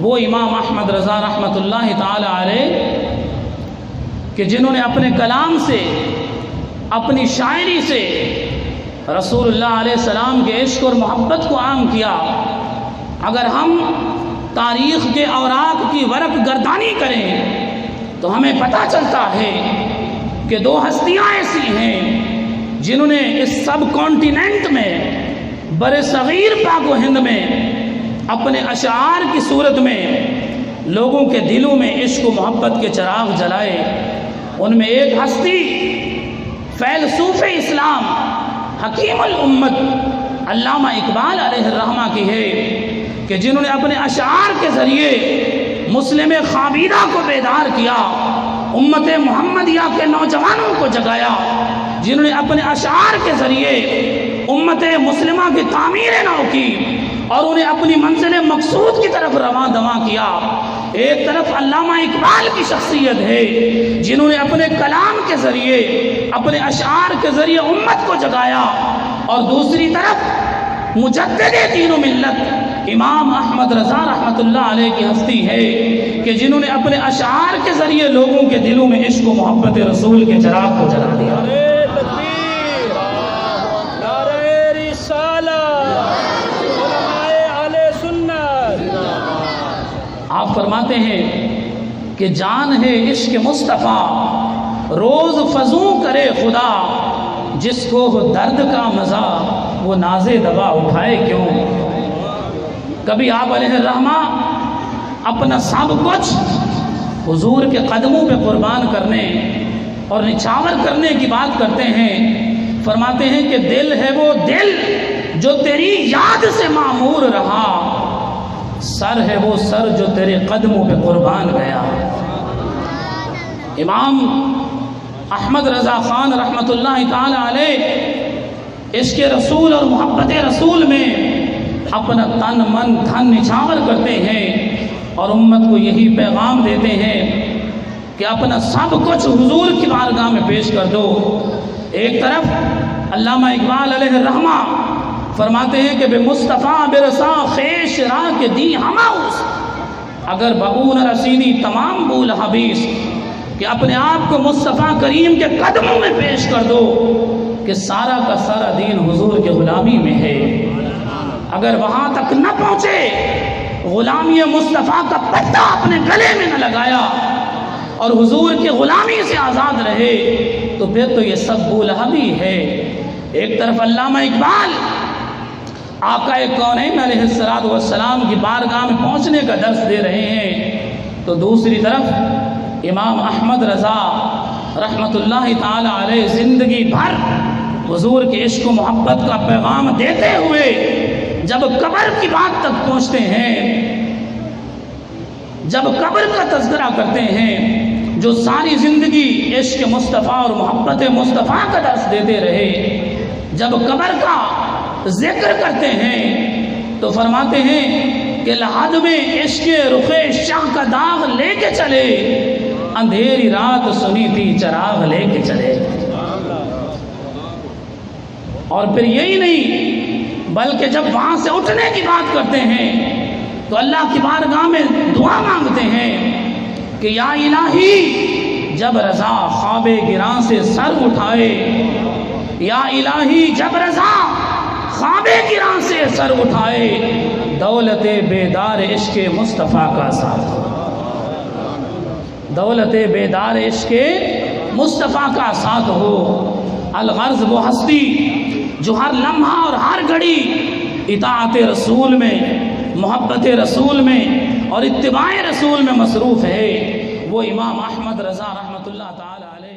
وہ امام احمد رضا رحمۃ اللہ تعالی علیہ کہ جنہوں نے اپنے کلام سے، اپنی شاعری سے رسول اللہ علیہ السلام کے عشق اور محبت کو عام کیا۔ اگر ہم تاریخ کے اوراق کی ورق گردانی کریں تو ہمیں پتہ چلتا ہے کہ دو ہستیاں ایسی ہیں جنہوں نے اس سب کانٹیننٹ میں، بر صغیر پاک و ہند میں اپنے اشعار کی صورت میں لوگوں کے دلوں میں عشق و محبت کے چراغ جلائے۔ ان میں ایک ہستی فیلسوف اسلام، حکیم الامت علامہ اقبال علیہ الرحمہ کی ہے کہ جنہوں نے اپنے اشعار کے ذریعے مسلم خابیدہ کو بیدار کیا، امت محمدیہ کے نوجوانوں کو جگایا، جنہوں نے اپنے اشعار کے ذریعے امت مسلمہ کی تعمیر نو کی اور انہیں اپنی منزل مقصود کی طرف رواں دواں کیا۔ ایک طرف علامہ اقبال کی شخصیت ہے جنہوں نے اپنے کلام کے ذریعے، اپنے اشعار کے ذریعے امت کو جگایا، اور دوسری طرف مجدد دین و ملت امام احمد رضا رحمۃ اللہ علیہ کی ہستی ہے کہ جنہوں نے اپنے اشعار کے ذریعے لوگوں کے دلوں میں عشق و محبت رسول کے چراغ کو جلا دیا۔ آپ فرماتے ہیں کہ جان ہے عشق مصطفیٰ روز فزوں کرے خدا، جس کو ہو درد کا مزہ وہ ناز دوا اٹھائے کیوں۔ کبھی آپ علیہ الرحمہ اپنا سب کچھ حضور کے قدموں پہ قربان کرنے اور نچھاور کرنے کی بات کرتے ہیں۔ فرماتے ہیں کہ دل ہے وہ دل جو تیری یاد سے معمور رہا، سر ہے وہ سر جو تیرے قدموں پہ قربان گیا۔ امام احمد رضا خان رحمۃ اللہ تعالی علیہ عشق رسول اور محبت رسول میں اپنا تن من دھن نچھاور کرتے ہیں اور امت کو یہی پیغام دیتے ہیں کہ اپنا سب کچھ حضور کی بارگاہ میں پیش کر دو۔ ایک طرف علامہ اقبال علیہ الرحمہ فرماتے ہیں کہ بے مصطفیٰ برسا خیش راہ کے دی ہماؤس، اگر بہون رسینی تمام بول حبیث، کہ اپنے آپ کو مصطفیٰ کریم کے قدموں میں پیش کر دو کہ سارا کا سارا دین حضور کے غلامی میں ہے۔ اگر وہاں تک نہ پہنچے، غلامی مصطفیٰ کا پتہ اپنے گلے میں نہ لگایا اور حضور کے غلامی سے آزاد رہے تو پھر تو یہ سب بولہبی ہے۔ ایک طرف علامہ اقبال آقا کونین علیہ السلام کی بارگاہ میں پہنچنے کا درس دے رہے ہیں، تو دوسری طرف امام احمد رضا رحمۃ اللہ تعالی علیہ زندگی بھر حضور کے عشق و محبت کا پیغام دیتے ہوئے جب قبر کی بات تک پہنچتے ہیں، جب قبر کا تذکرہ کرتے ہیں، جو ساری زندگی عشق مصطفیٰ اور محبت مصطفیٰ کا درس دیتے رہے، جب قبر کا ذکر کرتے ہیں تو فرماتے ہیں کہ لحد میں عشق رخ شاہ کا داغ لے کے چلے، اندھیری رات سنی تھی چراغ لے کے چلے۔ اور پھر یہی نہیں بلکہ جب وہاں سے اٹھنے کی بات کرتے ہیں تو اللہ کی بارگاہ میں دعا مانگتے ہیں کہ یا الہی جب رضا خواب گراں سے سر اٹھائے، یا الہی جب رضا خواب گراں سے سر اٹھائے، دولت بیدار عشق مصطفیٰ کا ساتھ، دولت بیدار عشق مصطفیٰ کا ساتھ ہو۔ الغرض وہ ہستی جو ہر لمحہ اور ہر گھڑی اطاعت رسول میں، محبت رسول میں اور اتباع رسول میں مصروف ہے، وہ امام احمد رضا رحمۃ اللہ تعالی علیہ